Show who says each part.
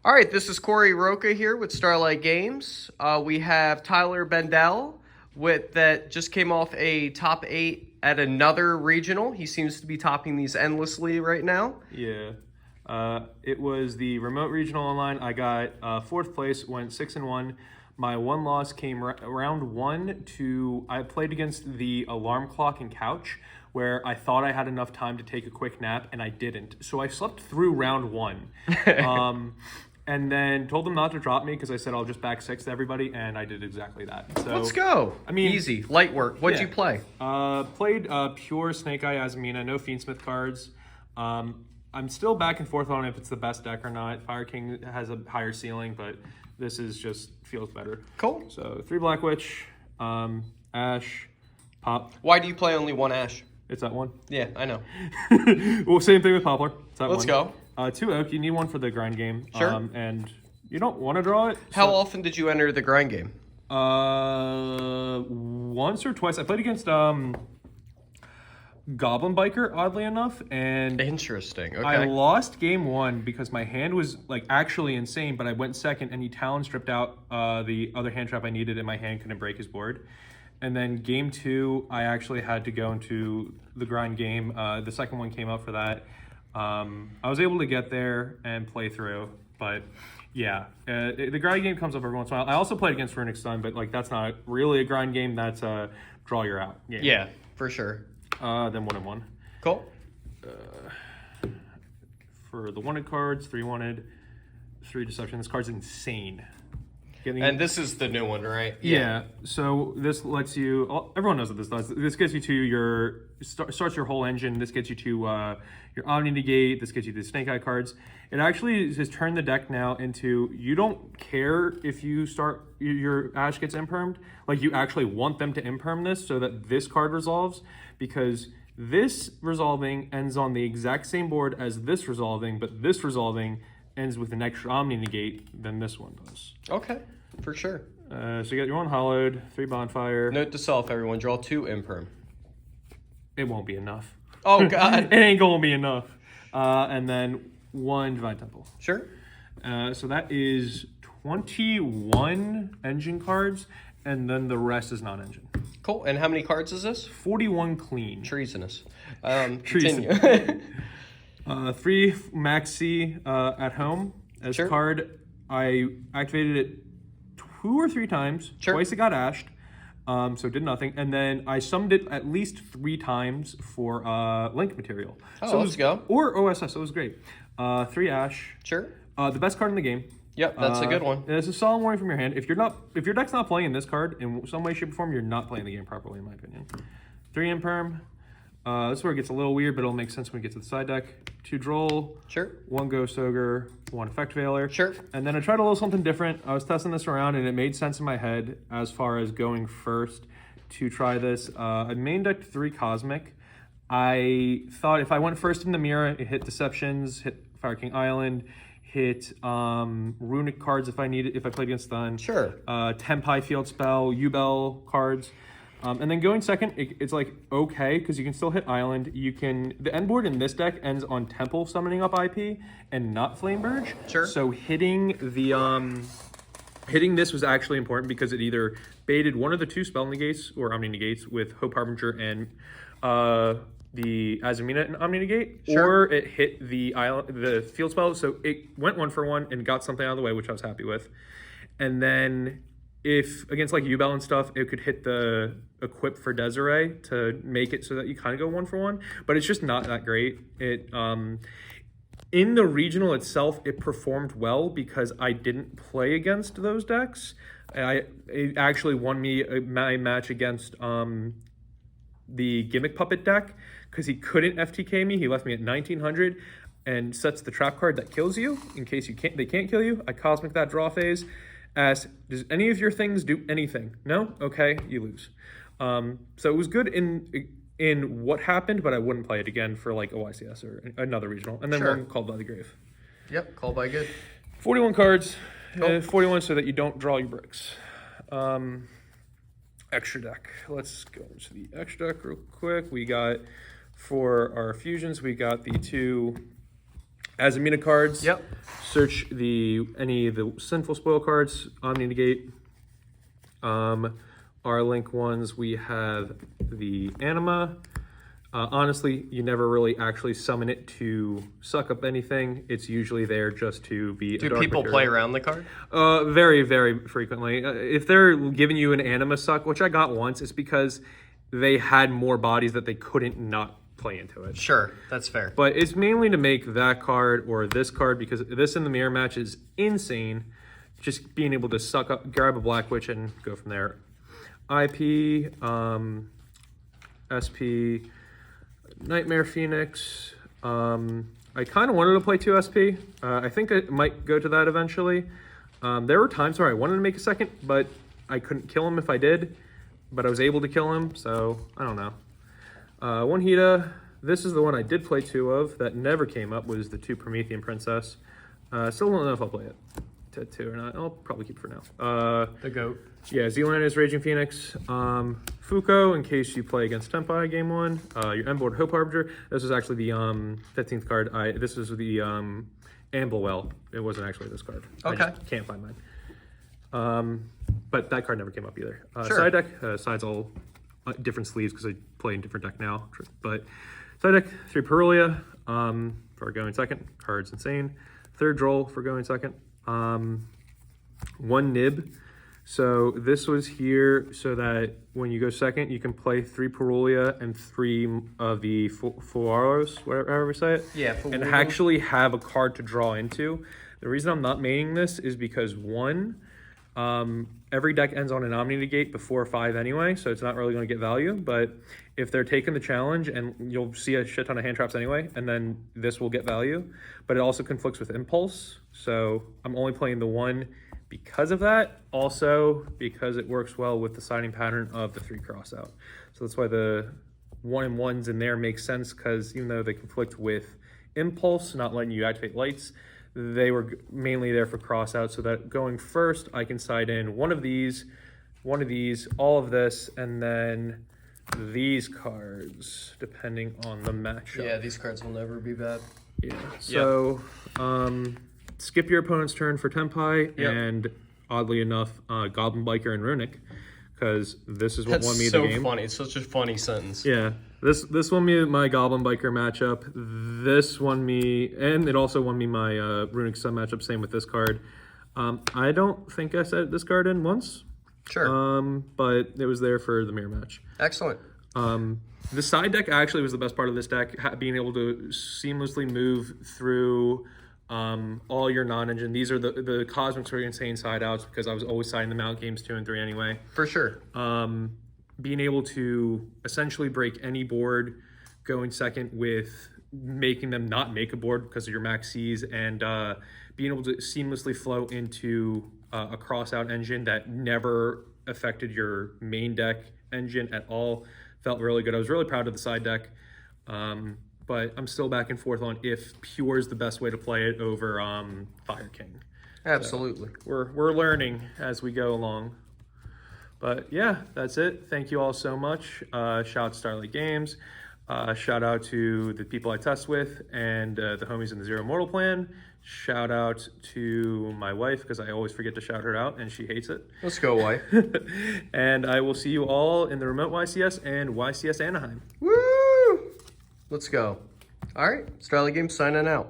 Speaker 1: All right, this is Corey Roca here with Starlight Games. We have Tyler Bendel that just came off a top 8 at another regional. He seems to be topping these endlessly right now.
Speaker 2: Yeah. It was the remote regional online. I got fourth place, went 6-1. My one loss came round one to, I played against the alarm clock and couch, where I thought I had enough time to take a quick nap, and I didn't. So I slept through round one. And then told them not to drop me because I said I'll just back 6 to everybody, and I did exactly that. So
Speaker 1: let's go.
Speaker 2: I mean,
Speaker 1: easy, light work. What'd you play?
Speaker 2: Played pure Snake Eye Azamina, no Fiendsmith cards. I'm still back and forth on if it's the best deck or not. Fire King has a higher ceiling, but this is just feels better.
Speaker 1: Cool.
Speaker 2: So 3 Black Witch, Ash, Pop.
Speaker 1: Why do you play only one Ash?
Speaker 2: It's that one.
Speaker 1: Yeah, I know.
Speaker 2: Well, same thing with Poplar. It's that
Speaker 1: Let's
Speaker 2: one.
Speaker 1: go.
Speaker 2: 2 Oak. You need one for the grind game.
Speaker 1: Sure.
Speaker 2: And you don't want to draw it.
Speaker 1: How often did you enter the grind game?
Speaker 2: Once or twice. I played against Goblin Biker, oddly enough, and
Speaker 1: interesting. Okay.
Speaker 2: I lost game 1 because my hand was like actually insane, but I went second and he talon stripped out the other hand trap I needed, and my hand couldn't break his board. And then game 2, I actually had to go into the grind game. The second one came out for that. I was able to get there and play through, but yeah, the grind game comes up every once in a while. I also played against Runic Sun, but like that's not really a grind game. That's a draw you're out game.
Speaker 1: Yeah, for sure.
Speaker 2: Then 1-1.
Speaker 1: Cool.
Speaker 2: For the wanted cards, 3 wanted, 3 deception. This card's insane.
Speaker 1: And this is the new one, right?
Speaker 2: Yeah. So this lets you. Everyone knows what this does. This gets you to your starts your whole engine. This gets you to your Omni Negate. This gets you the Snake Eye cards. It actually has turned the deck now into you don't care if you start your Ash gets impermed. Like you actually want them to imperm this so that this card resolves, because this resolving ends on the exact same board as this resolving, but this resolving ends with an extra Omni Negate than this one does.
Speaker 1: Okay, for sure.
Speaker 2: So you got your 1 Hollowed, 3 Bonfire.
Speaker 1: Note to self, everyone, draw 2 imperm.
Speaker 2: It won't be enough.
Speaker 1: Oh, God.
Speaker 2: It ain't gonna be enough. And then 1 Divine Temple.
Speaker 1: Sure.
Speaker 2: So that is 21 engine cards, and then the rest is non-engine.
Speaker 1: Cool. And how many cards is this?
Speaker 2: 41 clean.
Speaker 1: Treasonous.
Speaker 2: Treason.
Speaker 1: Continue.
Speaker 2: 3 Maxi at home. As
Speaker 1: Sure.
Speaker 2: a card, I activated it 2 or 3 times.
Speaker 1: Sure.
Speaker 2: Twice it got ashed, so it did nothing. And then I summoned it at least 3 times for link material.
Speaker 1: Oh,
Speaker 2: so
Speaker 1: let's go.
Speaker 2: Or OSS, so it was great. 3 ash.
Speaker 1: Sure.
Speaker 2: The best card in the game.
Speaker 1: Yep, that's a good one.
Speaker 2: It's a solid warning from your hand. If your deck's not playing this card in some way, shape, or form, you're not playing the game properly, in my opinion. 3 Imperm. This is where it gets a little weird, but it'll make sense when we get to the side deck. 2 Droll.
Speaker 1: Sure.
Speaker 2: 1 Ghost Ogre. 1 Effect Veiler.
Speaker 1: Sure.
Speaker 2: And then I tried a little something different. I was testing this around, and it made sense in my head as far as going first to try this. I main decked 3 Cosmic. I thought if I went first in the mirror, it hit Deceptions, hit Fire King Island, hit Runic cards if I played against Stun.
Speaker 1: Sure.
Speaker 2: Tempai Field Spell, Ubel cards. And then going second, it's like okay, because you can still hit Island. The end board in this deck ends on Temple summoning up IP and not Flameburge.
Speaker 1: Sure.
Speaker 2: So hitting this was actually important because it either baited one of the 2 spell negates or Omni Negates with Hope Harbinger and the Azamina and Omni Negate,
Speaker 1: Sure.
Speaker 2: or it hit the field spell. So it went 1 for 1 and got something out of the way, which I was happy with. And then if against like Ubel and stuff, it could hit the equip for Desiree to make it so that you kind of go 1 for 1, but it's just not that great. It in the regional itself, it performed well because I didn't play against those decks. It actually won me my match against the Gimmick Puppet deck because he couldn't FTK me. He left me at 1900 and sets the trap card that kills you in case they can't kill you. I Cosmic that draw phase. Ask, does any of your things do anything? No? Okay, you lose. So it was good in what happened, but I wouldn't play it again for like a YCS or another regional. And then
Speaker 1: Sure.
Speaker 2: 1 Called by the Grave.
Speaker 1: Yep, call by good.
Speaker 2: 41 cards.
Speaker 1: Cool.
Speaker 2: 41 so that you don't draw your bricks. Extra deck. Let's go into the extra deck real quick. We got, for our fusions, we got the 2 Azamina cards.
Speaker 1: Yep.
Speaker 2: Search any of the Sinful Spoil cards, Omni Negate. Our link ones, we have the Anima. Honestly, you never really actually summon it to suck up anything. It's usually there just to be
Speaker 1: Do people play around the card?
Speaker 2: Very, very frequently. If they're giving you an Anima suck, which I got once, it's because they had more bodies that they couldn't not play into it.
Speaker 1: Sure, that's fair.
Speaker 2: But it's mainly to make that card or this card, because this in the mirror match is insane. Just being able to suck up, grab a Black Witch and go from there. IP, SP, Nightmare Phoenix. I kind of wanted to play 2 SP. I think I might go to that eventually. There were times where I wanted to make a second, but I couldn't kill him if I did. But I was able to kill him, so I don't know. One Hida. This is the one I did play 2 of that never came up, was the 2 Promethean Princess. Still don't know if I'll play it to 2 or not. I'll probably keep it for now.
Speaker 1: The GOAT.
Speaker 2: Yeah, Zealand is Raging Phoenix. Fuko, in case you play against Tenpai game 1. Your Emboard Hope Harbinger. This is actually the 15th card. This is the Amblewell. It wasn't actually this card.
Speaker 1: Okay.
Speaker 2: I just can't find mine. But that card never came up either.
Speaker 1: Sure.
Speaker 2: Side deck. Side's all different sleeves because I play in different deck now. But side deck, 3 Perulia for going second. Card's insane. 3rd Droll for going second. 1 Nib. So this was here so that when you go second, you can play 3 Perulia and 3 of the Fuaros, however we say it.
Speaker 1: Yeah,
Speaker 2: and actually have a card to draw into. The reason I'm not maining this is because 1, every deck ends on an Omni Negate before 5 anyway, so it's not really going to get value. But if they're taking the challenge, and you'll see a shit ton of hand traps anyway, and then this will get value. But it also conflicts with Impulse, so I'm only playing the 1 because of that. Also because it works well with the siding pattern of the 3 crossout. So that's why the 1 and 1s in there make sense, because even though they conflict with Impulse, not letting you activate lights, they were mainly there for crossout, so that going first, I can side in one of these, all of this, and then these cards, depending on the matchup.
Speaker 1: Yeah, these cards will never be bad.
Speaker 2: Yeah. So, skip your opponent's turn for Tenpai, and oddly enough, Goblin Biker and Runic, because this is what won me the game.
Speaker 1: That's so funny. It's such a funny sentence.
Speaker 2: Yeah. This won me my Goblin Biker matchup. This won me, and it also won me my Runic Sun matchup. Same with this card. I don't think I set this card in once.
Speaker 1: Sure.
Speaker 2: But it was there for the mirror match.
Speaker 1: Excellent.
Speaker 2: The side deck actually was the best part of this deck, being able to seamlessly move through all your non-engine. These are the Cosmics were insane side outs, because I was always siding them out games 2 and 3 anyway.
Speaker 1: For sure.
Speaker 2: Being able to essentially break any board going second with making them not make a board because of your max Cs, and being able to seamlessly flow into a cross-out engine that never affected your main deck engine at all. Felt really good. I was really proud of the side deck, but I'm still back and forth on if Pure is the best way to play it over Fire King.
Speaker 1: Absolutely.
Speaker 2: So we're learning as we go along. But yeah, that's it. Thank you all so much. Shout out to Starlight Games. Shout out to the people I test with and the homies in the Zero Mortal Plan. Shout out to my wife, because I always forget to shout her out and she hates it.
Speaker 1: Let's go, wife.
Speaker 2: And I will see you all in the remote YCS and YCS Anaheim.
Speaker 1: Woo! Let's go. All right, Starlight Games signing out.